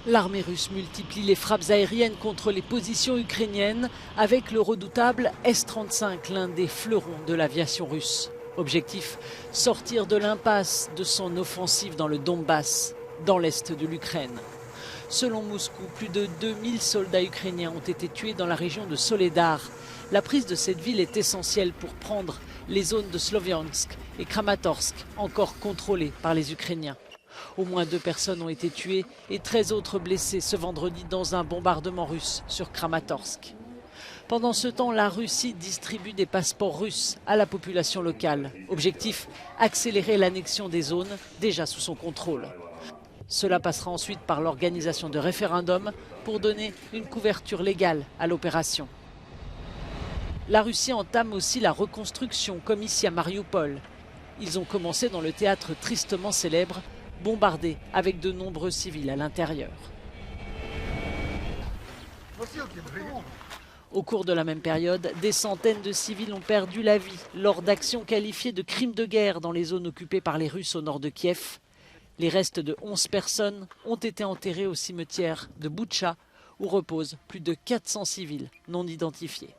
L'armée russe multiplie les frappes aériennes contre les positions ukrainiennes avec le redoutable S-35, l'un des fleurons de l'aviation russe. Objectif, sortir de l'impasse de son offensive dans le Donbass, dans l'est de l'Ukraine. Selon Moscou, plus de 2000 soldats ukrainiens ont été tués dans la région de Soledar. La prise de cette ville est essentielle pour prendre les zones de Sloviansk et Kramatorsk, encore contrôlées par les Ukrainiens. Au moins 2 personnes ont été tuées et 13 autres blessées ce vendredi dans un bombardement russe sur Kramatorsk. Pendant ce temps, la Russie distribue des passeports russes à la population locale. Objectif, accélérer l'annexion des zones déjà sous son contrôle. Cela passera ensuite par l'organisation de référendums pour donner une couverture légale à l'opération. La Russie entame aussi la reconstruction, comme ici à Mariupol. Ils ont commencé dans le théâtre tristement célèbre, bombardé avec de nombreux civils à l'intérieur. Au cours de la même période, des centaines de civils ont perdu la vie lors d'actions qualifiées de crimes de guerre dans les zones occupées par les Russes au nord de Kiev. Les restes de 11 personnes ont été enterrés au cimetière de Boutcha, où reposent plus de 400 civils non identifiés.